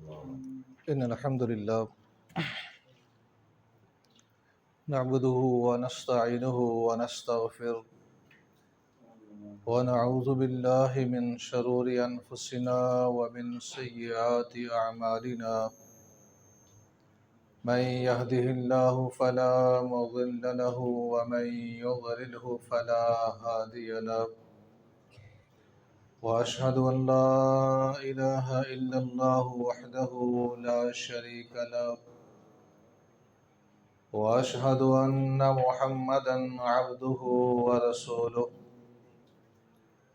إن الحمد لله نعبده ونستعينه ونستغفره ونعوذ بالله من شرور أنفسنا ومن سيئات أعمالنا من يهده الله فلا مضل له ومن يضلله فلا هادي له وأشهد أن لا إله إلا الله وحده لا شريك له وأشهد أن محمدا عبده ورسوله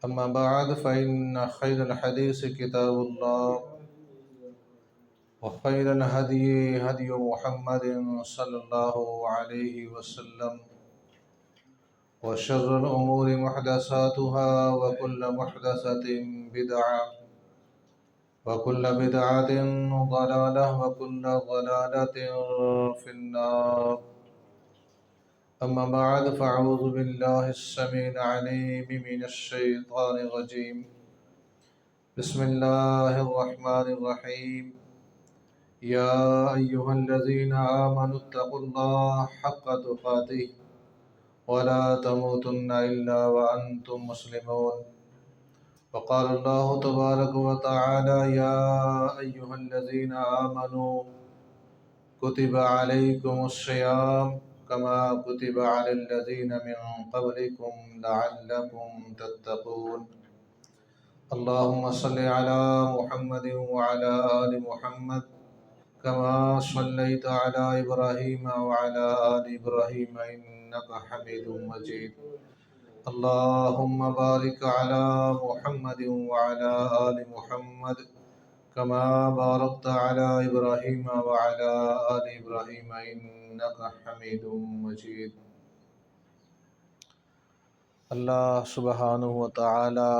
أما بعد فإن خير الحديث كتاب الله وخير الهدي هدي محمد صلى الله عليه وسلم وشر الأمور محدثاتها وكل محدثة بدعة وكل بدعة ضلالة وكل ضلالة في النار أما بعد فأعوذ بالله السميع العليم من الشيطان الرجيم بسم الله الرحمن الرحيم يا أيها الذين آمنوا اتقوا الله حق تقاته ولا تموتن إلا وأنتم مسلمون وقال الله تبارك وتعالى يا أيها الذين آمنوا كتب عليكم الصيام كما كتب على الذين من قبلكم لعلكم تتقون اللهم صل على محمد وعلى آل محمد كما صليت على إبراهيم وعلى آل إبراهيم إنك حميد مجيد اللهم بارك على محمد وعلى آل محمد كما باركت على إبراهيم وعلى آل إبراهيم إنك حميد مجيد۔ اللہ سبحانہ و تعالی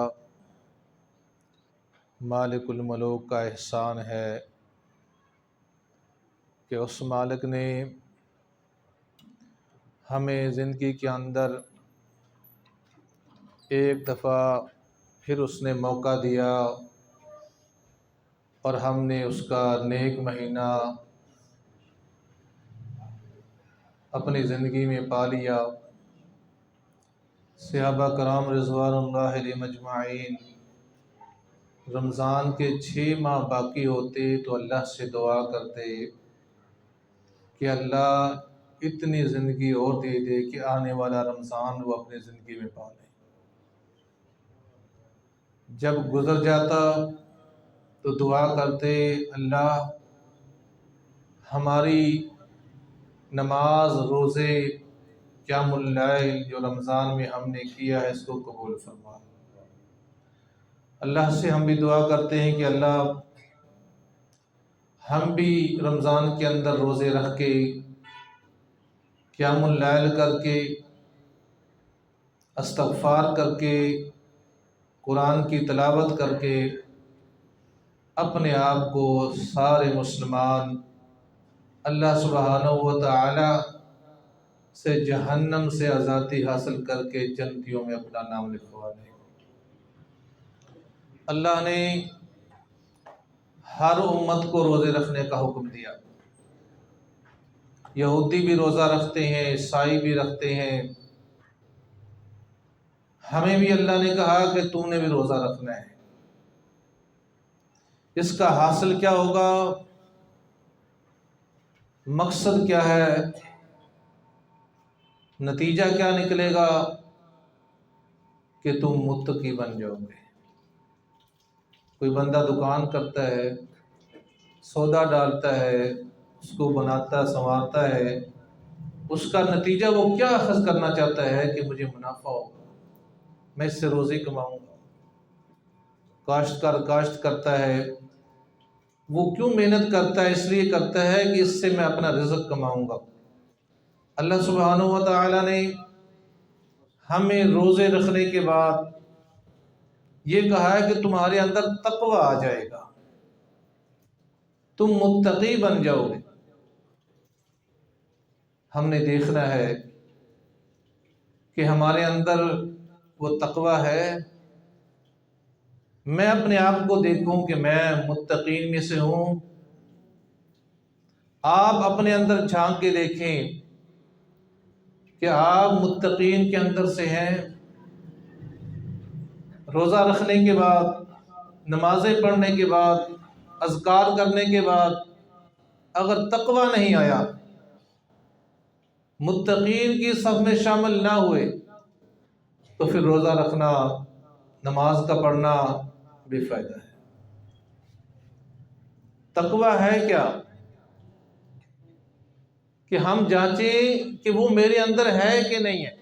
مالک الملوک کا احسان ہے کہ اس مالک نے ہمیں زندگی کے اندر ایک دفعہ پھر اس نے موقع دیا اور ہم نے اس کا نیک مہینہ اپنی زندگی میں پا لیا۔ صحابہ کرام رضوان اللہ علیہم اجمعین رمضان کے 6 ماہ باقی ہوتے تو اللہ سے دعا کرتے کہ اللہ اتنی زندگی اور دے دے کہ آنے والا رمضان وہ اپنی زندگی میں پا لیں۔ جب گزر جاتا تو دعا کرتے اللہ ہماری نماز روزے قیام اللیل جو رمضان میں ہم نے کیا ہے اس کو قبول فرما۔ اللہ سے ہم بھی دعا کرتے ہیں کہ اللہ ہم بھی رمضان کے اندر روزے رکھ کے قیام اللیل کر کے استغفار کر کے قرآن کی تلاوت کر کے اپنے آپ کو سارے مسلمان اللہ سبحانہ و تعالی سے جہنم سے آزادی حاصل کر کے جنتیوں میں اپنا نام لکھوا لیں۔ اللہ نے ہر امت کو روزے رکھنے کا حکم دیا۔ یہودی بھی روزہ رکھتے ہیں، عیسائی بھی رکھتے ہیں، ہمیں بھی اللہ نے کہا کہ تو نے بھی روزہ رکھنا ہے۔ اس کا حاصل کیا ہوگا؟ مقصد کیا ہے؟ نتیجہ کیا نکلے گا؟ کہ تم متقی بن جاؤ گے۔ کوئی بندہ دکان کرتا ہے، سودا ڈالتا ہے، اس کو بناتا سنوارتا ہے، اس کا نتیجہ وہ کیا اخذ کرنا چاہتا ہے کہ مجھے منافع ہو، میں اس سے روزی کماؤں گا۔ کاشتکار کاشت کرتا ہے، وہ کیوں محنت کرتا ہے؟ اس لیے کرتا ہے کہ اس سے میں اپنا رزق کماؤں گا۔ اللہ سبحانہ و تعالی نے ہمیں روزے رکھنے کے بعد یہ کہا ہے کہ تمہارے اندر تقوی آ جائے گا، تم متقی بن جاؤ گے۔ ہم نے دیکھنا ہے کہ ہمارے اندر وہ تقوی ہے۔ میں اپنے آپ کو دیکھوں کہ میں متقین میں سے ہوں آپ اپنے اندر جھانک کے دیکھیں کہ آپ متقین کے اندر سے ہیں؟ روزہ رکھنے کے بعد، نمازیں پڑھنے کے بعد، اذکار کرنے کے بعد اگر تقوی نہیں آیا، متقین کی صف میں شامل نہ ہوئے، تو پھر روزہ رکھنا، نماز کا پڑھنا بے فائدہ ہے۔ تقوی ہے کیا؟ کہ ہم جانچیں کہ وہ میرے اندر ہے کہ نہیں ہے۔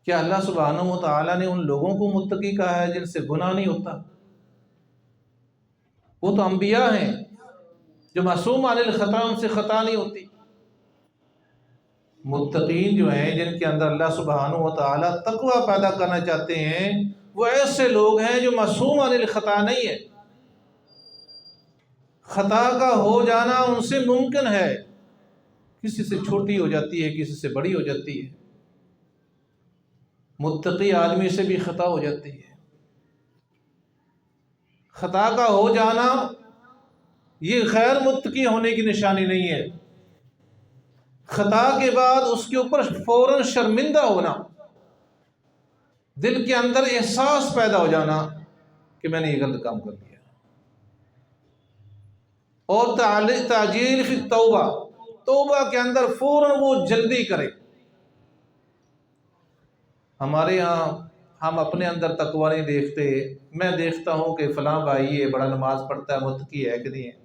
کیا اللہ سبحانہ و تعالیٰ نے ان لوگوں کو متقی کہا ہے جن سے گناہ نہیں ہوتا؟ وہ تو انبیاء ہیں جو معصوم عن الخطا، ان سے خطا نہیں ہوتی۔ متقین جو ہیں، جن کے اندر اللہ سبحانہ و تعالیٰ تقوی پیدا کرنا چاہتے ہیں، وہ ایسے لوگ ہیں جو معصوم عن الخطا نہیں ہے۔ خطا کا ہو جانا ان سے ممکن ہے، کسی سے چھوٹی ہو جاتی ہے، کسی سے بڑی ہو جاتی ہے۔ متقی آدمی سے بھی خطا ہو جاتی ہے۔ خطا کا ہو جانا یہ غیر متقی ہونے کی نشانی نہیں ہے۔ خطا کے بعد اس کے اوپر فوراً شرمندہ ہونا، دل کے اندر احساس پیدا ہو جانا کہ میں نے یہ غلط کام کر دیا، اور تعجیل فی التوبہ، توبہ کے اندر فوراً وہ جلدی کرے۔ ہمارے یہاں ہم اپنے اندر تقوی نہیں دیکھتے۔ میں دیکھتا ہوں کہ فلاں بھائی یہ بڑا نماز پڑھتا ہے، متقی ہے کہ نہیں ہے۔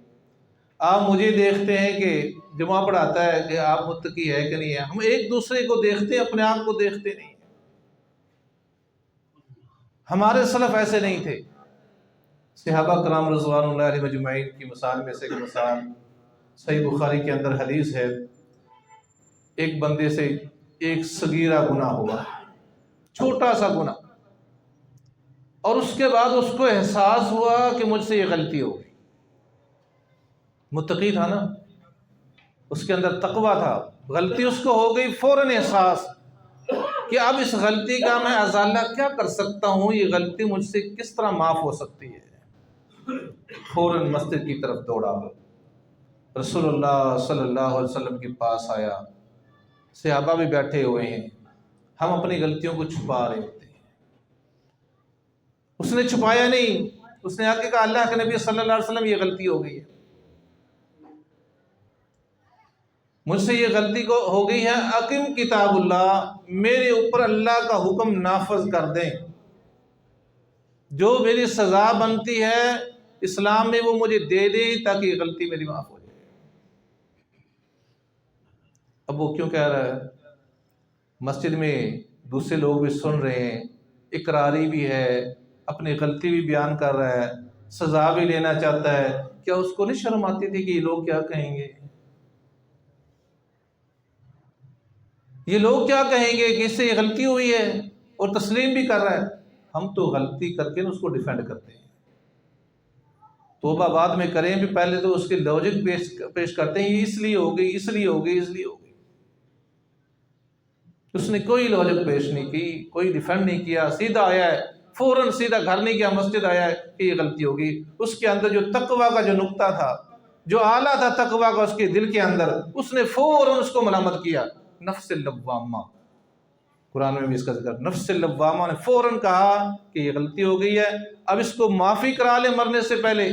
آپ مجھے دیکھتے ہیں کہ جمعہ پڑھاتا ہے، کہ آپ متقی ہے کہ نہیں ہے۔ ہم ایک دوسرے کو دیکھتے ہیں، اپنے آپ کو دیکھتے نہیں۔ ہمارے سلف ایسے نہیں تھے۔ صحابہ کرام رضوان اللہ علیہ مجمعین کی مثال میں سے ایک مثال صحیح بخاری کے اندر حدیث ہے، ایک بندے سے ایک صغیرہ گناہ ہوا، چھوٹا سا گناہ، اور اس کے بعد اس کو احساس ہوا کہ مجھ سے یہ غلطی ہو گئی۔ متقی تھا نا، اس کے اندر تقوی تھا، غلطی اس کو ہو گئی، فوراً احساس کہ اب اس غلطی کا میں ازالہ کیا کر سکتا ہوں، یہ غلطی مجھ سے کس طرح معاف ہو سکتی ہے۔ فوراً مسجد کی طرف دوڑا، رسول اللہ صلی اللہ علیہ وسلم کے پاس آیا، صحابہ بھی بیٹھے ہوئے ہیں، ہم اپنی غلطیوں کو چھپا رہے ہوتے ہیں۔ اس نے چھپایا نہیں، اس نے آ کے کہا اللہ کے نبی صلی اللہ علیہ وسلم یہ غلطی ہو گئی ہے، مجھ سے یہ غلطی کو ہو گئی ہے، اقم کتاب اللہ، میرے اوپر اللہ کا حکم نافذ کر دیں، جو میری سزا بنتی ہے اسلام میں وہ مجھے دے دیں تاکہ یہ غلطی میری معاف ہو جائے۔ اب وہ کیوں کہہ رہا ہے؟ مسجد میں دوسرے لوگ بھی سن رہے ہیں، اقراری بھی ہے، اپنی غلطی بھی بیان کر رہا ہے، سزا بھی لینا چاہتا ہے۔ کیا اس کو نہیں شرم آتی تھی کہ یہ لوگ کیا کہیں گے؟ یہ لوگ کیا کہیں گے کہ اس سے یہ غلطی ہوئی ہے، اور تسلیم بھی کر رہا ہے۔ ہم تو غلطی کر کے اس کو ڈیفینڈ کرتے ہیں، توبہ بعد میں کریں بھی، پہلے تو اس کے لاجک پیش کرتے ہیں، یہ اس لیے ہو گئی، اس لیے ہو گئی، اس لیے ہو گئی۔ اس نے کوئی لاجک پیش نہیں کی، کوئی ڈیفینڈ نہیں کیا، سیدھا آیا ہے، فوراً سیدھا گھر نہیں گیا، مسجد آیا ہے کہ یہ غلطی ہوگی۔ اس کے اندر جو تقویٰ کا جو نقطہ تھا، جو آلہ تھا تقویٰ کا اس کے دل کے اندر، اس نے فوراً اس کو ملامت کیا۔ نفس اللوامہ، قرآن میں بھی اس کا ذکر، نفس اللوامہ نے فوراً کہا کہ یہ غلطی ہو گئی ہے، اب اس کو معافی کرا لے مرنے سے پہلے۔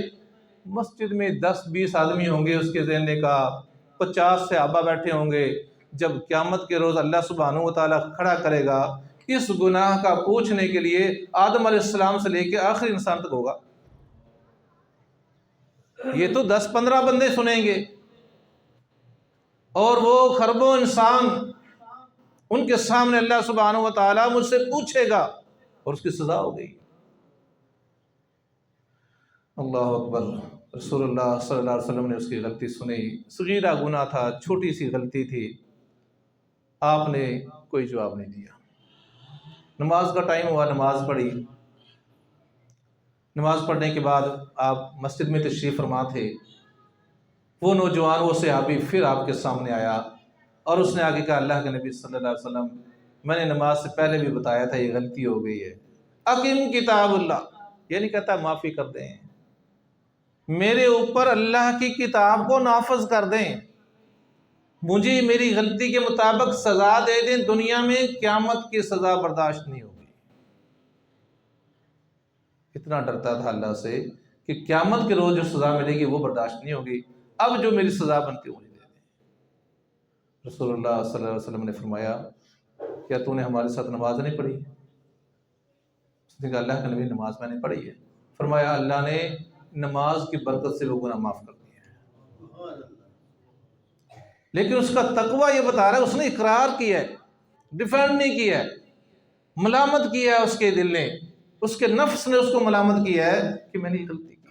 مسجد میں 10-20 آدمی ہوں گے، اس کے ذہن نے کہا 50 صحابہ بیٹھے ہوں گے۔ جب قیامت کے روز اللہ سبحانہ و تعالیٰ کھڑا کرے گا اس گناہ کا پوچھنے کے لیے، آدم علیہ السلام سے لے کے آخری انسان تک ہوگا۔ یہ تو 10-15 بندے سنیں گے، اور وہ خربوں انسان، ان کے سامنے اللہ سبحانہ و تعالیٰ مجھ سے پوچھے گا، اور اس کی سزا ہو گئی۔ اللہ اکبر۔ رسول اللہ صلی اللہ علیہ وسلم نے اس کی غلطی سنی، صغیرہ گناہ تھا، چھوٹی سی غلطی تھی، آپ نے کوئی جواب نہیں دیا۔ نماز کا ٹائم ہوا، نماز پڑھی، نماز پڑھنے کے بعد آپ مسجد میں تشریف فرما تھے، وہ نوجوان، وہ صحابی پھر آپ کے سامنے آیا، اور اس نے آگے کہا اللہ کے نبی صلی اللہ علیہ وسلم، میں نے نماز سے پہلے بھی بتایا تھا یہ غلطی ہو گئی ہے، اقم کتاب اللہ، یہ نہیں کہتا معافی کر دیں، میرے اوپر اللہ کی کتاب کو نافذ کر دیں، مجھے میری غلطی کے مطابق سزا دے دیں، دنیا میں قیامت کی سزا برداشت نہیں ہوگی۔ اتنا ڈرتا تھا اللہ سے کہ قیامت کے روز جو سزا ملے گی وہ برداشت نہیں ہوگی، اب جو میری سزا بنتی ہے مجھے دے دیں۔ رسول اللہ صلی اللہ علیہ وسلم نے فرمایا کیا تو نے ہمارے ساتھ نماز نہیں پڑھی؟ اس نے کہا اللہ کے نبی نماز میں نے پڑھی ہے۔ فرمایا اللہ نے نماز کی برکت سے وہ گناہ معاف کر دیے ہیں، لیکن اس کا تقوی یہ بتا رہا ہے اس نے اقرار کیا ہے، ڈیفینڈ نہیں کیا ہے، ملامت کیا ہے، اس کے دل نے، اس کے نفس نے اس کو ملامت کیا ہے کہ میں نے یہ غلطی کی۔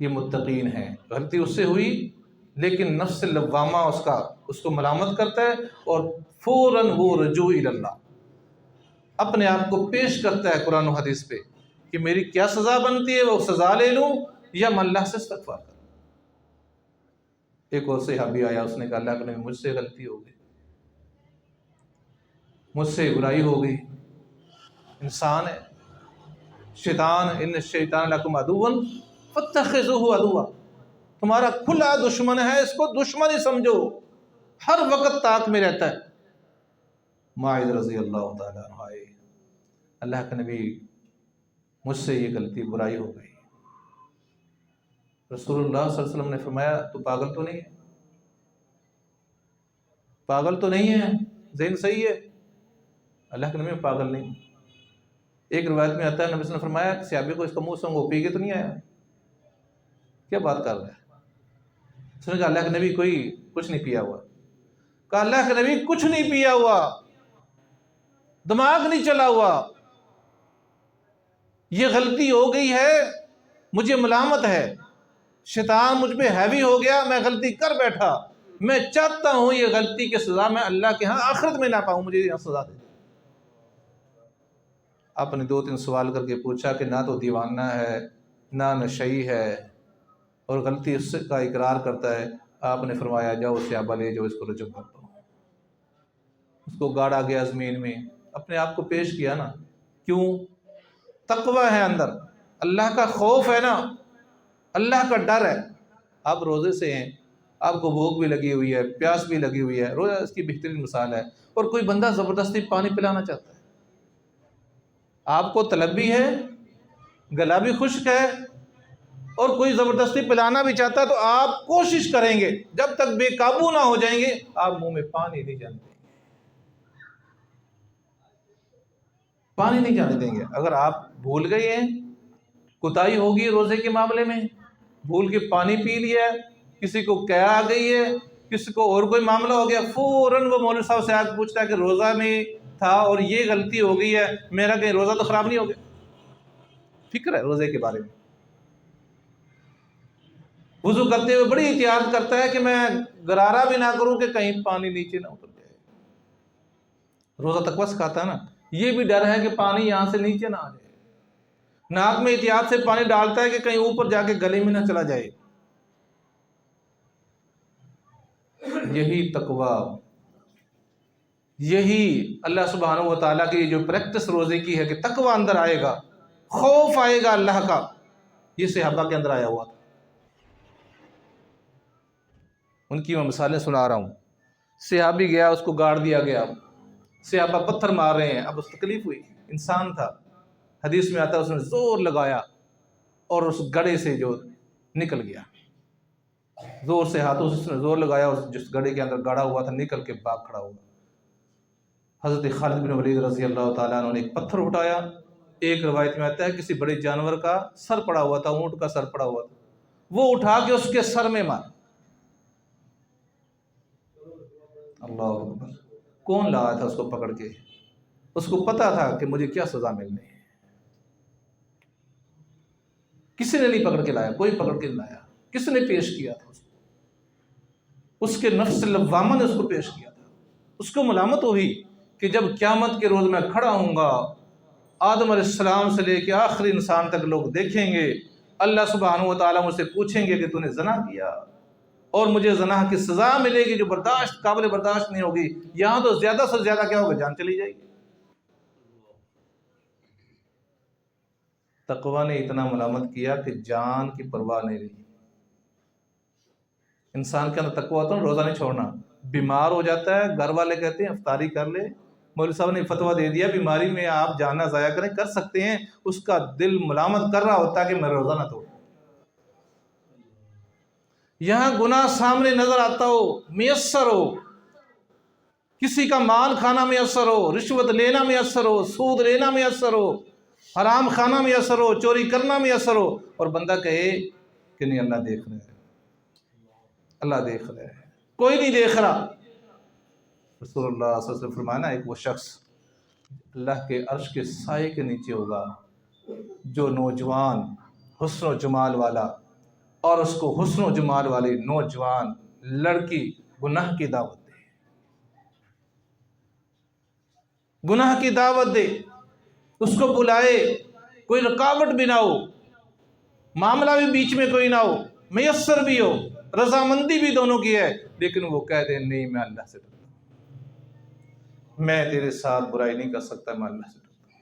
یہ متقین ہیں، غلطی اس سے ہوئی لیکن نفس لوامہ اس کو ملامت کرتا ہے اور فوراً وہ رجوع الی اللہ، اپنے آپ کو پیش کرتا ہے قرآن و حدیث پہ کہ میری کیا سزا بنتی ہے، وہ سزا لے لوں یا میں اللہ سے استغفار کروں۔ ایک اور صحابی آیا، اس نے کہا اللہ کے نبی مجھ سے غلطی ہو گئی، مجھ سے برائی ہو گئی، انسان ہے، شیطان، ان الشیطان لکم عدو فاتخذوہ عدوا، تمہارا کھلا دشمن ہے، اس کو دشمن ہی سمجھو، ہر وقت طاق میں رہتا ہے۔ معاذ رضی اللہ تعالیٰ عنہ آئے، اللہ کے نبی مجھ سے یہ غلطی برائی ہو گئی۔ رسول اللہ صلی اللہ علیہ وسلم نے فرمایا تو پاگل تو نہیں ہے، پاگل تو نہیں ہے، ذہن صحیح ہے؟ اللہ کے نبی پاگل نہیں۔ ایک روایت میں آتا ہے نبی صلی اللہ علیہ وسلم نے فرمایا کہ صحابی کو اس کا منہ سنگو پی کے تو نہیں آیا، کیا بات کر رہا ہے؟ اس نے کہا اللہ کے نبی کچھ نہیں پیا ہوا۔ کہا اللہ کے نبی کچھ نہیں پیا ہوا، دماغ نہیں چلا ہوا، یہ غلطی ہو گئی ہے، مجھے ملامت ہے، شیطان مجھ پہ ہیوی ہو گیا، میں غلطی کر بیٹھا، میں چاہتا ہوں یہ غلطی کی سزا میں اللہ کے ہاں آخرت میں نہ پاؤں، مجھے یہاں سزا دے۔ آپ نے 2-3 سوال کر کے پوچھا کہ نہ تو دیوانہ ہے، نہ نشئی ہے، اور غلطی اس کا اقرار کرتا ہے۔ آپ نے فرمایا جاؤ صحابہ لے جو اس کو رجم کر دو۔ اس کو گاڑا گیا زمین میں، اپنے آپ کو پیش کیا نا، کیوں؟ تقوی ہے اندر، اللہ کا خوف ہے نا، اللہ کا ڈر ہے۔ آپ روزے سے ہیں، آپ کو بھوک بھی لگی ہوئی ہے، پیاس بھی لگی ہوئی ہے، روزہ اس کی بہترین مثال ہے، اور کوئی بندہ زبردستی پانی پلانا چاہتا ہے، آپ کو طلب بھی ہے، گلا بھی خشک ہے، اور کوئی زبردستی پلانا بھی چاہتا ہے، تو آپ کوشش کریں گے جب تک بے قابو نہ ہو جائیں گے آپ منہ میں پانی نہیں جانے دیں گے، پانی نہیں جانے دیں گے۔ اگر آپ بھول گئے ہیں، کوتاہی ہوگی روزے کے معاملے میں، بھول کے پانی پی لیا ہے، کسی کو کیا آ گئی ہے، کسی کو اور کوئی معاملہ ہو گیا، فوراً وہ مولوی صاحب سے آ کے پوچھتا ہے کہ روزہ میں تھا اور یہ غلطی ہو گئی ہے، میرا کہیں روزہ تو خراب نہیں ہو گیا؟ فکر ہے روزے کے بارے میں، وضو کرتے ہوئے بڑی احتیاط کرتا ہے کہ میں غرارہ بھی نہ کروں کہ کہیں پانی نیچے نہ اتر جائے، روزہ تقویٰ سکھاتا ہے نا۔ یہ بھی ڈر ہے کہ پانی یہاں سے نیچے نہ آ جائے، ناک میں احتیاط سے پانی ڈالتا ہے کہ کہیں اوپر جا کے گلے میں نہ چلا جائے۔ یہی تقویٰ، یہی اللہ سبحانہ و تعالیٰ کی جو پریکٹس روزے کی ہے کہ تقویٰ اندر آئے گا، خوف آئے گا اللہ کا، یہ صحابہ کے اندر آیا ہوا تھا۔ ان کی میں مثالیں سنا رہا ہوں۔ صحابی گیا، اس کو گاڑ دیا گیا، صحابہ پتھر مار رہے ہیں، اب اس تکلیف ہوئی، انسان تھا، حدیث میں آتا ہے اس نے زور لگایا اور اس گڑے سے جو نکل گیا، زور سے ہاتھوں سے اس نے زور لگایا، اور جس گڑے کے اندر گاڑا ہوا تھا نکل کے بھاگ کھڑا ہوا۔ حضرت خالد بن ولید رضی اللہ تعالیٰ عنہ نے ایک پتھر اٹھایا، ایک روایت میں آتا ہے کسی بڑے جانور کا سر پڑا ہوا تھا، اونٹ کا سر پڑا ہوا تھا، وہ اٹھا کے اس کے سر میں مارا۔ اللہ اکبر! کون لایا تھا اس کو پکڑ کے؟ اس کو پتا تھا کہ مجھے کیا سزا ملنی ہے، کسی نے نہیں پکڑ کے لایا، کوئی پکڑ کے نہیں لایا، کس نے پیش کیا تھا اس کو؟ اس کے نفس لوامہ نے اس کو پیش کیا تھا۔ اس کو ملامت ہوئی کہ جب قیامت کے روز میں کھڑا ہوں گا، آدم علیہ السلام سے لے کے آخری انسان تک لوگ دیکھیں گے، اللہ سبحانہ و تعالیٰ مجھ سے پوچھیں گے کہ تو نے زنا کیا، اور مجھے زنا کی سزا ملے گی جو قابل برداشت نہیں ہوگی۔ یہاں تو زیادہ سے زیادہ کیا ہوگا، جان چلی جائے گی۔ تقوی نے اتنا ملامت کیا کہ جان کی پرواہ نہیں رہی۔ انسان کے اندر تقوی تو روزہ نہیں چھوڑنا، بیمار ہو جاتا ہے گھر والے کہتے ہیں افطاری کر لے، مولوی صاحب نے فتویٰ دے دیا بیماری میں آپ جانا ضائع کریں، کر سکتے ہیں، اس کا دل ملامت کر رہا ہوتا ہے کہ میرا روزہ نہ توڑ۔ یہاں گناہ سامنے نظر آتا ہو، میسر ہو، کسی کا مال کھانا میسر ہو، رشوت لینا میسر ہو، سود لینا میسر ہو، حرام کھانا میسر ہو، چوری کرنا میسر ہو، اور بندہ کہے کہ نہیں اللہ دیکھ رہا ہے، اللہ دیکھ رہا ہے، کوئی نہیں دیکھ رہا۔ رسول اللہ صلی اللہ علیہ وسلم فرمانا ایک وہ شخص اللہ کے عرش کے سائے کے نیچے ہوگا جو نوجوان حسن و جمال والا اور اس کو حسن و جمال والی نوجوان لڑکی گناہ کی دعوت دے، گناہ کی دعوت دے، اس کو بلائے، کوئی رکاوٹ بھی نہ ہو، معاملہ بھی بیچ میں کوئی نہ ہو، میسر بھی ہو، رضامندی بھی دونوں کی ہے، لیکن وہ کہہ دے نہیں میں اللہ سے ڈرتا ہوں، میں تیرے ساتھ برائی نہیں کر سکتا، میں اللہ سے ڈرتا ہوں،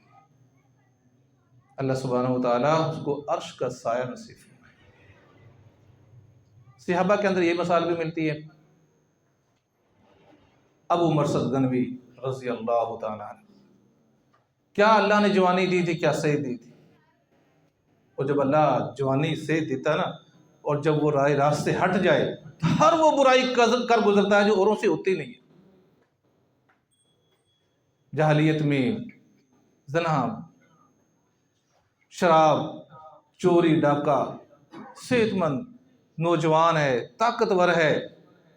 اللہ سبحانہ وتعالیٰ اس کو عرش کا سایہ نصیب فرمائے۔ صحابہ کے اندر یہ مثال بھی ملتی ہے۔ ابو مرثد غنوی رضی اللہ تعالیٰ عنہ، کیا اللہ نے جوانی دی تھی، کیا صحت دی تھی، اور جب اللہ جوانی صحت دیتا نا اور جب وہ راستے ہٹ جائے ہر وہ برائی کر گزرتا ہے جو اوروں سے ہوتی نہیں ہے۔ جاہلیت میں زنا، شراب، چوری ڈاکہ، صحت مند نوجوان ہے، طاقتور ہے،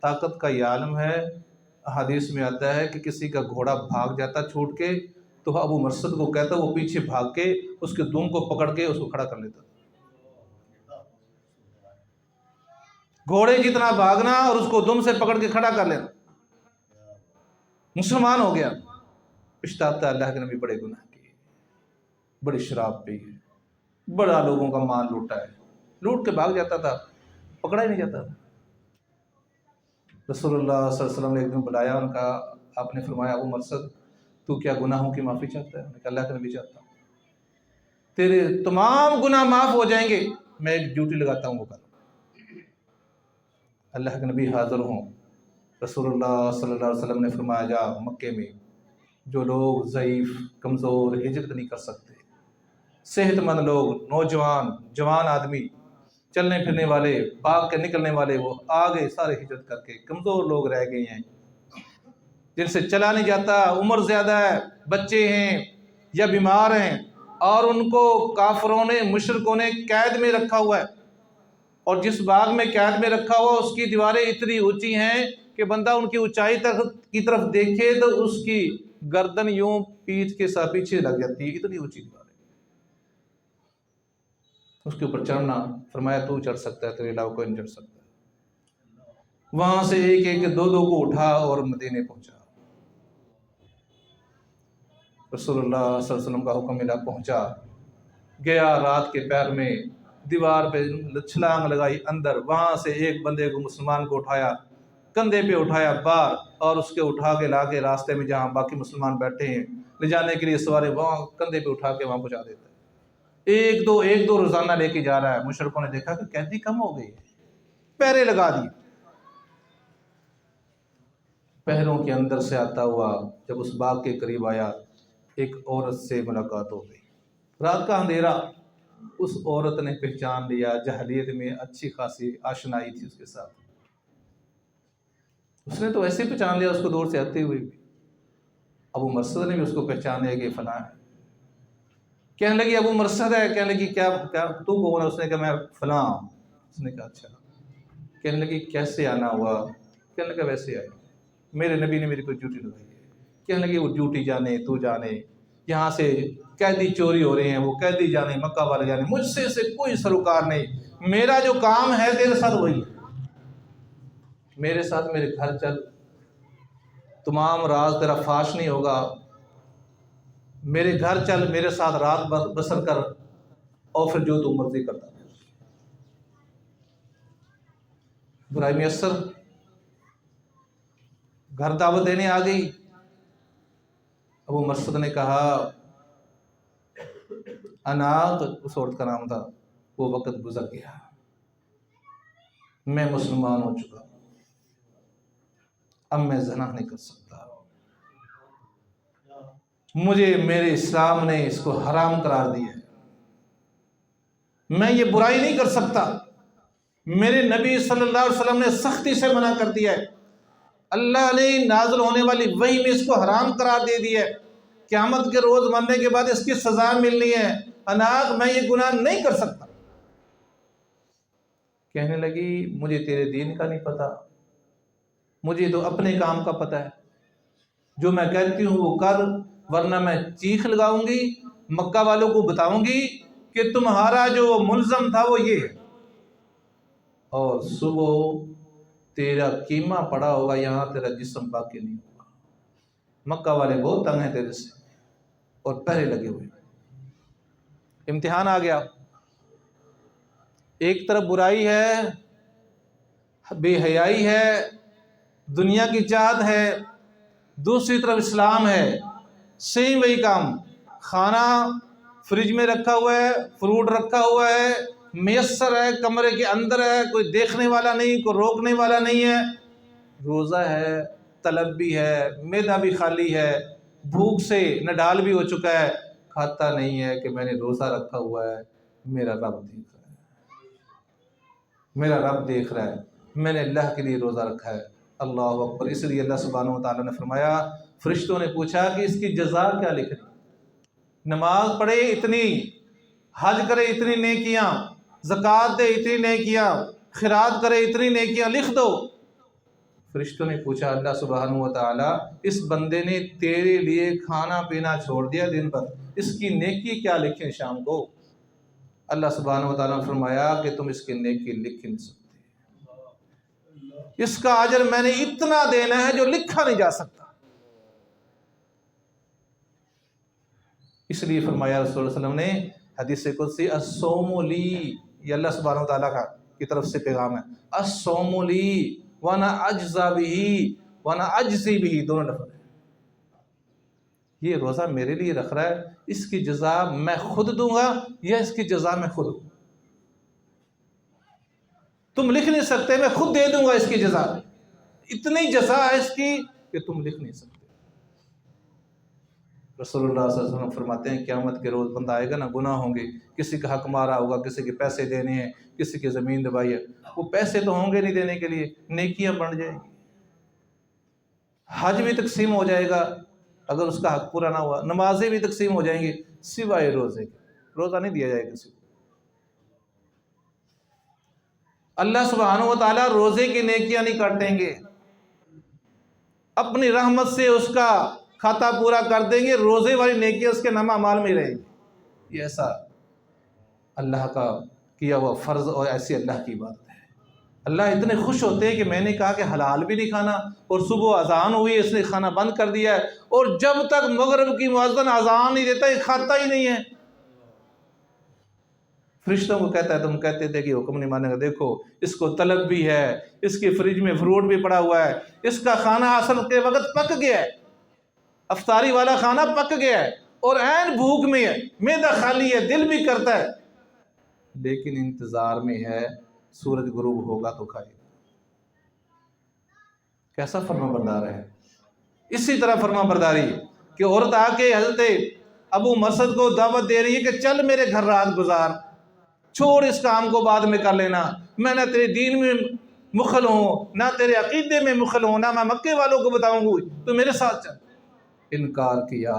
طاقت کا یہ عالم ہے، حدیث میں آتا ہے کہ کسی کا گھوڑا بھاگ جاتا چھوٹ کے تو ابو مرثد کو کہتا وہ پیچھے بھاگ کے اس کے دم کو پکڑ کے اس کو کھڑا کر لیتا، گھوڑے جتنا بھاگنا اور اس کو دم سے پکڑ کے کھڑا کر لینا، مسلمان ہو گیا۔ پچھتاتا اللہ کے نبی بڑے گناہ کیے، بڑی شراب پی ہے، بڑا لوگوں کا مال لوٹا ہے، لوٹ کے بھاگ جاتا تھا، پکڑا ہی نہیں جاتا تھا۔ رسول اللہ صلی اللہ علیہ وسلم نے ایک دن بلایا، ان کا آپ نے فرمایا ابو مرثد تو کیا گناہوں کی معافی چاہتا ہے؟ میں نے کہا اللہ کے نبی چاہتا ہوں، تیرے تمام گناہ معاف ہو جائیں گے، میں ایک ڈیوٹی لگاتا ہوں وہ کر۔ اللہ کے نبی حاضر ہوں، رسول اللہ صلی اللہ علیہ وسلم نے فرمایا جا مکے میں جو لوگ ضعیف کمزور ہجرت نہیں کر سکتے، صحت مند لوگ، نوجوان جوان آدمی، چلنے پھرنے والے، بھاگ کے نکلنے والے، وہ آگے سارے ہجرت کر کے، کمزور لوگ رہ گئے ہیں جن سے چلا نہیں جاتا، عمر زیادہ ہے، بچے ہیں یا بیمار ہیں، اور ان کو کافروں نے مشرکوں نے قید میں رکھا ہوا ہے، اور جس باغ میں قید میں رکھا ہوا اس کی دیواریں اتنی اونچی ہیں کہ بندہ ان کی اونچائی کی طرف دیکھے تو اس کی گردن یوں پیٹھ کے ساتھ پیچھے لگ جاتی ہے، اتنی اونچی دیواریں، اس کے اوپر چڑھنا، فرمایا تو چڑھ سکتا ہے، تیرے علاوہ کوئی نہیں چڑھ سکتا۔ وہاں سے ایک ایک دو دو کو اٹھا اور مدینے پہنچا، رسول اللہ صلی اللہ علیہ وسلم کا حکم ملا، پہنچا، گیا، رات کے پیر میں دیوار پہ چھلانگ لگائی اندر، وہاں سے ایک بندے کو مسلمان کو اٹھایا، کندھے پہ اٹھایا باہر، اور اس کے اٹھا کے لا کے راستے میں جہاں باقی مسلمان بیٹھے ہیں لے جانے کے لیے سوارے، وہاں کندھے پہ اٹھا کے وہاں پہنچا دیتا ہے۔ ایک دو روزانہ لے کے جا رہا ہے، مشرکوں نے دیکھا کہ قیدی کم ہو گئی، پہرے لگا دیے، پہروں کے اندر سے آتا ہوا جب اس باغ کے قریب آیا، ایک عورت سے ملاقات ہو گئی، رات کا اندھیرا، اس عورت نے پہچان لیا، جاہلیت میں اچھی خاصی آشنائی تھی اس کے ساتھ، اس نے تو ایسے پہچان لیا اس کو دور سے آتے ہوئے بھی۔ ابو مرثد نے بھی اس کو پہچان لیا کہ فلاں ہے، کہنے لگی ابو مرثد ہے، کہنے لگی کیا تو کون ہے؟ اس نے کہا میں فلاں، اس نے کہا اچھا، کہنے لگی کیسے آنا ہوا؟ کہنے لگا ویسے آئے، میرے نبی نے میری کوئی ڈیوٹی لگائی ہے۔ کہنے لگی وہ ڈیوٹی جانے تو جانے، یہاں سے قیدی چوری ہو رہے ہیں، وہ قیدی جانے، مکہ والے جانے، مجھ سے کوئی سروکار نہیں، میرا جو کام ہے تیرے ساتھ وہی ہے، میرے ساتھ میرے گھر چل، تمام راز تیرا فاش نہیں ہوگا، میرے گھر چل، میرے ساتھ رات بسر کر، اور پھر جو تو مرضی کرتا ہے۔ برائی میسر، گھر دعوت دینے آ گئی، ابو مرثد نے کہا اناق اس عورت کا نام تھا، وہ وقت گزر گیا، میں مسلمان ہو چکا ہوں، اب میں زنا نہیں کر سکتا، مجھے میرے اسلام نے اس کو حرام قرار دیا ہے، میں یہ برائی نہیں کر سکتا، میرے نبی صلی اللہ علیہ وسلم نے سختی سے منع کر دیا ہے، اللہ نے نازل ہونے والی وحی میں اس کو حرام قرار دے دیا ہے، قیامت کے روز مرنے کے بعد اس کی سزا ملنی ہے، اناق میں یہ گناہ نہیں کر سکتا۔ کہنے لگی مجھے تیرے دین کا نہیں پتا، مجھے تو اپنے کام کا پتہ ہے، جو میں کہتی ہوں وہ کر، ورنہ میں چیخ لگاؤں گی، مکہ والوں کو بتاؤں گی کہ تمہارا جو ملزم تھا وہ یہ ہے، اور صبح تیرا قیمہ پڑا ہوگا، یہاں تیرا جسم باقی نہیں ہوگا۔ مکہ والے بہت تنگ ہیں تیرے سے اور پہرے لگے ہوئے۔ امتحان آ گیا، ایک طرف برائی ہے، بے حیائی ہے، دنیا کی چاہت ہے، دوسری طرف اسلام ہے، سیم وہی کام، کھانا فریج میں رکھا ہوا ہے، فروٹ رکھا ہوا ہے، میسر ہے، کمرے کے اندر ہے، کوئی دیکھنے والا نہیں، کوئی روکنے والا نہیں ہے، روزہ ہے، طلب بھی ہے، معدہ بھی خالی ہے، بھوک سے نڈال بھی ہو چکا ہے، کھاتا نہیں ہے کہ میں نے روزہ رکھا ہوا ہے، میرا رب دیکھ رہا ہے، میرا رب دیکھ رہا ہے، میں نے اللہ کے لیے روزہ رکھا ہے۔ اللہ اکبر۔ اس لیے اللہ سبحانہ و تعالیٰ نے فرمایا، فرشتوں نے پوچھا کہ اس کی جزا کیا لکھنی؟ نماز پڑھے اتنی، حج کرے اتنی نیکیاں، زکوٰۃ دے اتنی نیکیاں، خیرات کرے اتنی نیکیاں، لکھ دو۔ فرشتوں نے پوچھا اللہ سبحانہ و تعالیٰ، اس بندے نے تیرے لیے کھانا پینا چھوڑ دیا دن بھر، اس کی نیکی کیا لکھیں شام کو؟ اللہ سبحانہ و تعالیٰ نے فرمایا کہ تم اس کی نیکی لکھ نہیں سکتے، اس کا اجر میں نے اتنا دینا ہے جو لکھا نہیں جا سکتا۔ اس لیے فرمایا رسول اللہ علیہ وسلم نے حدیث قدسی، الصوم لی، یہ اللہ سبحانہ و تعالیٰ کی طرف سے پیغام ہے، الصوم لی وانا اجزا بھی وانا اجزی بھی، دونوں لفظ ہیں، یہ روزہ میرے لیے رکھ رہا ہے، اس کی جزا میں خود دوں گا یا اس کی جزا میں خود دوں؟ تم لکھ نہیں سکتے، میں خود دے دوں گا اس کی جزا، اتنی جزا ہے اس کی کہ تم لکھ نہیں سکتے۔ رسول اللہ صلی اللہ علیہ وسلم فرماتے ہیں قیامت کے روز بندہ آئے گا نا، گناہ ہوں گے، کسی کا حق مارا ہوگا، کسی کے پیسے دینے ہیں، کسی کی زمین دبائی ہے، وہ پیسے تو ہوں گے نہیں دینے کے لیے، نیکیاں بڑھ جائیں گی، حج بھی تقسیم ہو جائے گا اگر اس کا حق پورا نہ ہوا، نمازیں بھی تقسیم ہو جائیں گی سوائے روزے کے، روزہ نہیں دیا جائے گا کسی کو۔ اللہ سبحانہ و تعالیٰ روزے کی نیکیاں نہیں کاٹیں گے، اپنی رحمت سے اس کا کھاتا پورا کر دیں گے، روزے والی نیکیاں اس کے نامہ اعمال میں رہیں گی۔ یہ ایسا اللہ کا کیا ہوا فرض اور ایسی اللہ کی عبادت ہے۔ اللہ اتنے خوش ہوتے ہیں کہ میں نے کہا کہ حلال بھی نہیں کھانا، اور صبح اذان ہوئی اس نے کھانا بند کر دیا ہے، اور جب تک مغرب کی مؤذن اذان نہیں دیتا یہ کھاتا ہی نہیں ہے۔ فرشتوں کو کہتا ہے تم کہتے تھے کہ حکم نہیں مانے گا، دیکھو اس کو طلب بھی ہے، اس کی فریج میں فروٹ بھی پڑا ہوا ہے، اس کا کھانا اصل کے وقت پک گیا ہے، افطاری والا کھانا پک گیا ہے اور عین بھوک میں ہے، معدہ خالی ہے، دل بھی کرتا ہے، لیکن انتظار میں ہے سورج غروب ہوگا تو کھائے گا۔ کیسا فرما بردار ہے۔ اسی طرح فرما برداری کہ عورت آ کے حضرت ابو مسعود کو دعوت دے رہی ہے کہ چل میرے گھر رات گزار، چھوڑ اس کام کو بعد میں کر لینا، میں نہ تیرے دین میں مخل ہوں، نہ تیرے عقیدے میں مخل ہوں، نہ میں مکے والوں کو بتاؤں گی، تو میرے ساتھ چل۔ انکار کیا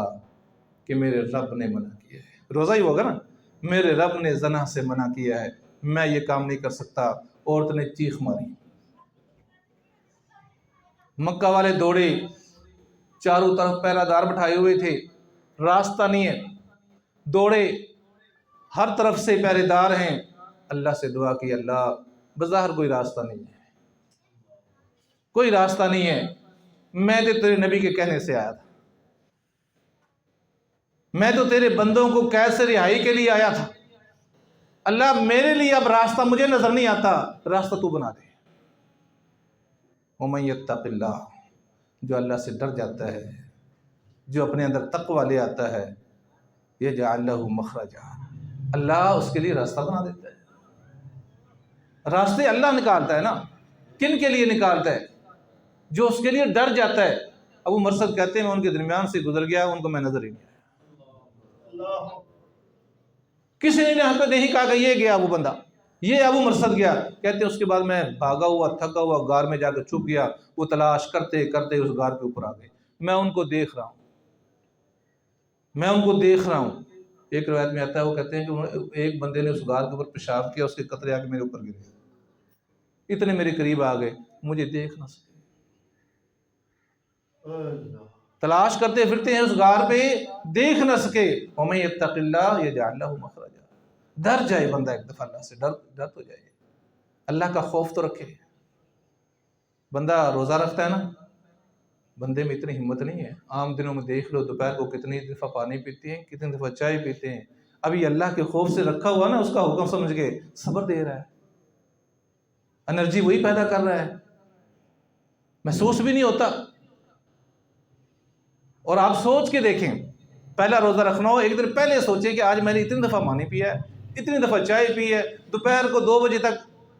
کہ میرے رب نے منع کیا ہے، روزہ ہی ہوگا نا، میرے رب نے زنا سے منع کیا ہے، میں یہ کام نہیں کر سکتا۔ عورت نے چیخ ماری، مکہ والے دوڑے، چاروں طرف پہرہ دار بٹھائے ہوئے تھے، راستہ نہیں ہے، دوڑے، ہر طرف سے پہرے دار ہیں، اللہ سے دعا کی اللہ بظاہر کوئی راستہ نہیں ہے، کوئی راستہ نہیں ہے، میں تو تیرے نبی کے کہنے سے آیا تھا، میں تو تیرے بندوں کو قید سے رہائی کے لیے آیا تھا، اللہ میرے لیے اب راستہ مجھے نظر نہیں آتا، راستہ تو بنا دے۔ وَمَن يَتَّقِ اللَّهَ، جو اللہ سے ڈر جاتا ہے، جو اپنے اندر تقوی لے آتا ہے، يَجْعَلْ لَهُ مَخْرَجًا، اللہ اس کے لیے راستہ بنا دیتا ہے۔ راستے اللہ نکالتا ہے نا، کن کے لیے نکالتا ہے؟ جو اس کے لیے ڈر جاتا ہے۔ ابو مرثد کہتے ہیں میں ان کے درمیان سے گزر گیا، ان کو میں نظر ہی نہیں آیا، کسی نے یہاں پہ نہیں کہا کہ یہ گیا وہ بندہ، یہ ابو مرثد گیا۔ کہتے ہیں اس کے بعد میں بھاگا ہوا تھکا ہوا غار میں جا کے چھپ گیا، وہ تلاش کرتے کرتے اس غار کے اوپر آ گئے، میں ان کو دیکھ رہا ہوں، میں ان کو دیکھ رہا ہوں۔ ایک روایت میں آتا ہے، وہ کہتے ہیں کہ ایک بندے نے اس غار کے اوپر پیشاب کیا، اس کے قطرے آ کے میرے اوپر گرے، اتنے میرے قریب آ گئے، مجھے دیکھ نہ سکے۔ تلاش کرتے پھرتے ہیں اس غار پہ، دیکھ نہ سکے۔ وَمَن يَتَّقِ اللَّهَ يَجْعَلْ لَهُ مَخْرَجًا، ڈر جائے بندہ ایک دفعہ اللہ سے، ڈر تو جائے، اللہ کا خوف تو رکھے۔ بندہ روزہ رکھتا ہے نا، بندے میں اتنی ہمت نہیں ہے۔ عام دنوں میں دیکھ لو دوپہر کو کتنی دفعہ پانی پیتے ہیں، کتنی دفعہ چائے پیتے ہیں۔ ابھی اللہ کے خوف سے رکھا ہوا نا، اس کا حکم سمجھ کے صبر دے رہا ہے، انرجی وہی پیدا کر رہا ہے، محسوس بھی نہیں ہوتا۔ اور آپ سوچ کے دیکھیں، پہلا روزہ رکھنا ہو، ایک دن پہلے سوچیں کہ آج میں نے اتنی دفعہ پانی پیا ہے، اتنی دفعہ چائے پی ہے، دوپہر کو 2 بجے تک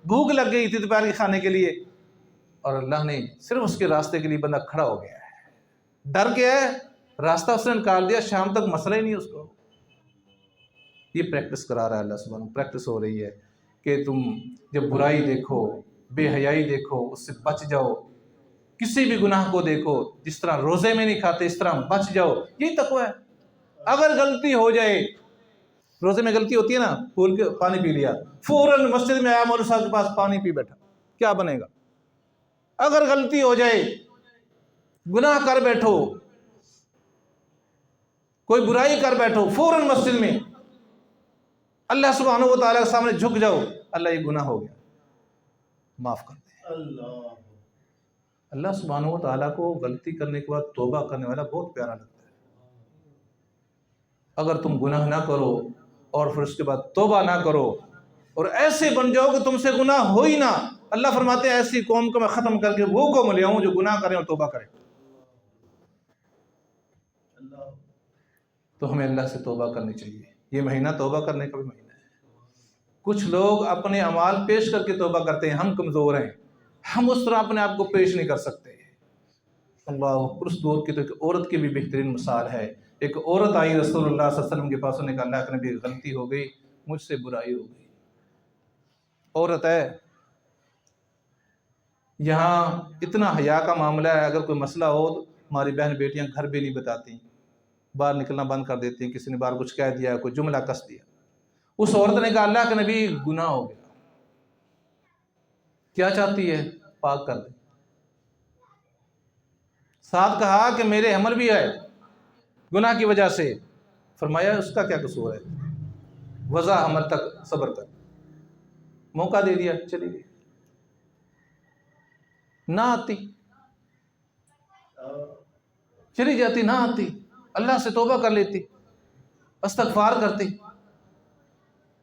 بھوک لگ گئی تھی دوپہر کے کھانے کے لیے، اور اللہ نے صرف اس کے راستے کے لیے بندہ کھڑا ہو گیا ہے۔ ڈر گیا ہے، راستہ اس نے نکال دیا، شام تک مسئلہ ہی نہیں اس کو۔ یہ پریکٹس کرا رہا ہے اللہ سبحانہ، پریکٹس ہو رہی ہے کہ تم جب برائی دیکھو، بے حیائی دیکھو، اس سے بچ جاؤ۔ کسی بھی گناہ کو دیکھو، جس طرح روزے میں نہیں کھاتے اس طرح بچ جاؤ، یہی تقویٰ ہے۔ اگر غلطی ہو جائے، روزے میں غلطی ہوتی ہے نا، پھول کے پانی پی لیا، فوراً مسجد میں آیا، مولوی صاحب کے پاس پانی پی بیٹھا، کیا بنے گا؟ اگر غلطی ہو جائے، گناہ کر بیٹھو، کوئی برائی کر بیٹھو، فوراً مسجد میں اللہ سبحانہ و تعالیٰ کے سامنے جھک جاؤ، اللہ یہ گناہ ہو گیا، معاف کر دے۔ اللہ سبحانہ و تعالیٰ کو غلطی کرنے کے بعد توبہ کرنے والا بہت پیارا لگتا ہے۔ اگر تم گناہ نہ کرو اور پھر اس کے بعد توبہ نہ کرو اور ایسے بن جاؤ کہ تم سے گناہ ہو ہی نہ، اللہ فرماتے ہیں ایسی قوم کو میں ختم کر کے وہ قوم لے آؤں جو گناہ کریں اور توبہ کریں۔ تو ہمیں اللہ سے توبہ کرنی چاہیے، یہ مہینہ توبہ کرنے کا بھی مہینہ ہے۔ کچھ لوگ اپنے اعمال پیش کر کے توبہ کرتے ہیں، ہم کمزور ہیں، ہم اس طرح اپنے آپ کو پیش نہیں کر سکتے۔ اللہ، اس دور کی تو ایک عورت کی بھی بہترین مثال ہے۔ ایک عورت آئی رسول اللہ صلی اللہ علیہ وسلم کے پاس، انہوں نے کہا اللہ کے نبی غلطی ہو گئی، مجھ سے برائی ہو گئی۔ عورت ہے، یہاں اتنا حیا کا معاملہ ہے، اگر کوئی مسئلہ ہو تو ہماری بہن بیٹیاں گھر بھی نہیں بتاتی، باہر نکلنا بند کر دیتی ہیں، کسی نے باہر کچھ کہہ دیا، کوئی جملہ کس دیا۔ اس عورت نے کہا اللہ کے نبی گناہ ہو گیا، کیا چاہتی ہے؟ پاک کر دے۔ ساتھ کہا کہ میرے حمل بھی ہے گناہ کی وجہ سے۔ فرمایا اس کا کیا قصور ہے، وضع حمل تک صبر کر، موقع دے دیا، چلی گئی۔ نہ آتی، چلی جاتی، نہ آتی، اللہ سے توبہ کر لیتی، استغفار کرتی،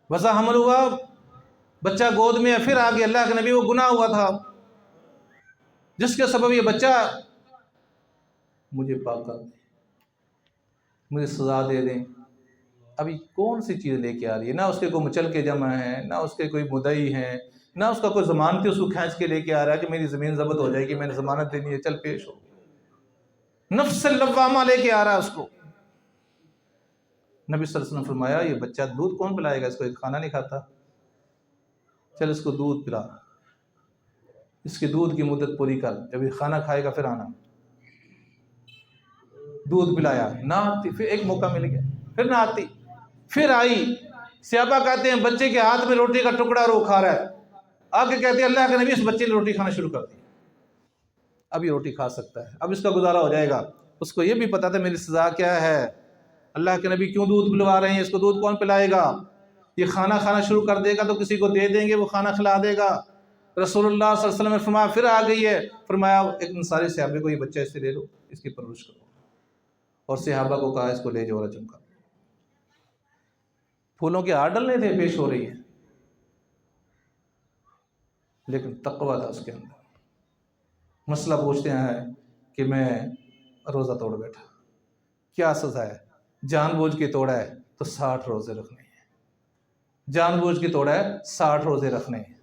وضع حمل ہوا، بچہ گود میں، پھر آگے اللہ کے نبی وہ گناہ ہوا تھا جس کے سبب یہ بچہ، مجھے پاک کر دیں، مجھے سزا دے دیں۔ ابھی کون سی چیز لے کے آ رہی ہے؟ نہ اس کے کوئی مچل کے جمع ہے، نہ اس کے کوئی مدعی ہیں، نہ اس کا کوئی ضمانتی اس کو کھینچ کے لے کے آ رہا ہے کہ میری زمین ضبط ہو جائے گی، میں نے ضمانت دینی ہے، چل پیش ہو۔ نفس اللوامہ لے کے آ رہا ہے اس کو۔ نبی صلی اللہ علیہ وسلم فرمایا یہ بچہ دودھ کون پلائے گا، اس کو ایک کھانا نہیں کھاتا، چل اس کو دودھ پلا، اس کے دودھ کی مدت پوری کر، جب یہ کھانا کھائے گا پھر آنا۔ دودھ پلایا، نہ آتی، پھر ایک موقع مل گیا، پھر نہ آتی، پھر آئی۔ صحابہ کہتے ہیں بچے کے ہاتھ میں روٹی کا ٹکڑا اور وہ کھا رہا ہے، آگے کہتے ہیں اللہ کے نبی اس بچے نے روٹی کھانا شروع کر دی، اب یہ روٹی کھا سکتا ہے، اب اس کا گزارا ہو جائے گا۔ اس کو یہ بھی پتا تھا میری سزا کیا ہے، اللہ کے نبی کیوں دودھ پلوا رہے ہیں، اس کو دودھ کون پلائے گا، یہ کھانا کھانا شروع کر دے گا تو کسی کو دے دیں گے، وہ کھانا کھلا دے گا۔ رسول اللہ صلی اللہ علیہ وسلم نے فرمایا پھر آ گئی ہے، فرمایا ایک انصاری صحابی کو یہ بچہ اس سے لے لو، اس کی پرورش کرو، اور صحابہ کو کہا اس کو لے جاؤ رجم کر۔ پھولوں کے ہار ڈلنے تھے، پیش ہو رہی ہے، لیکن تقویٰ تھا اس کے اندر۔ مسئلہ پوچھتے ہیں کہ میں روزہ توڑ بیٹھا، کیا سزا ہے؟ جان بوجھ کے توڑا ہے تو 60 روزے رکھنے ہیں۔ جان بوجھ کے توڑا ہے 60 روزے رکھنے ہیں،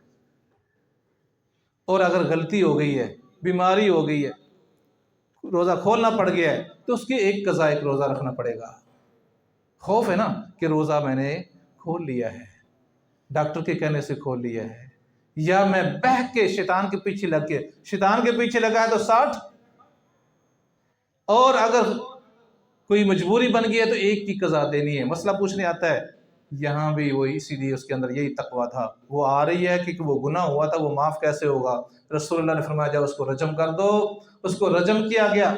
اور اگر غلطی ہو گئی ہے، بیماری ہو گئی ہے، روزہ کھولنا پڑ گیا ہے، تو اس کی ایک قضا ایک روزہ رکھنا پڑے گا۔ خوف ہے نا کہ روزہ میں نے کھول لیا ہے، ڈاکٹر کے کہنے سے کھول لیا ہے، یا میں بہک کے شیطان کے پیچھے لگ کے، شیطان کے پیچھے لگا ہے تو 60، اور اگر کوئی مجبوری بن گئی ہے تو ایک کی قضا دینی ہے۔ مسئلہ پوچھنے آتا ہے، یہاں بھی وہی، اسی لیے اس کے اندر یہی تقویٰ تھا۔ وہ آ رہی ہے کہ وہ گناہ ہوا تھا، وہ معاف کیسے ہوگا؟ رسول اللہ نے فرمایا جاؤ اس کو رجم کر دو۔ اس کو رجم کیا گیا،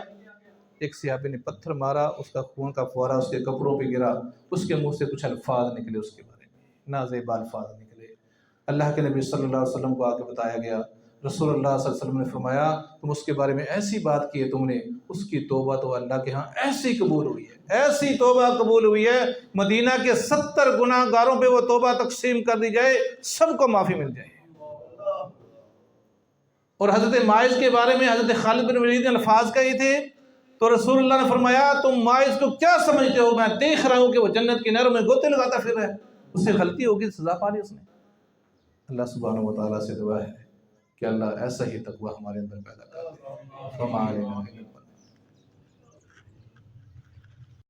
ایک صحابی نے پتھر مارا، اس کا خون کا فوارہ اس کے کپڑوں پہ گرا، اس کے منہ سے کچھ الفاظ نکلے اس کے بارے میں، نازیبا الفاظ نکلے۔ اللہ کے نبی صلی اللہ علیہ وسلم کو آگے بتایا گیا، رسول اللہ صلی اللہ علیہ وسلم نے فرمایا تم اس کے بارے میں ایسی بات کی ہے تم نے، اس کی توبہ تو اللہ کے ہاں ایسی قبول ہوئی ہے، ایسی توبہ قبول ہوئی ہے، مدینہ کے 70 گناہ گاروں پہ وہ توبہ تقسیم کر دی جائے، سب کو معافی مل جائے۔ اور حضرت ماعز کے بارے میں حضرت خالد بن ولید نے الفاظ کہے تھے، تو رسول اللہ نے فرمایا تم ماعز کو کیا سمجھتے ہو، میں دیکھ رہا ہوں کہ وہ جنت کی نہروں میں گوتے لگاتا پھر رہا ہے، اس سے غلطی ہوگی سزا پا لی اس نے۔ اللہ سبحانہ و تعالیٰ سے دعا ہے کہ اللہ ایسا ہی تقویٰ ہمارے اندر پیدا کر دے۔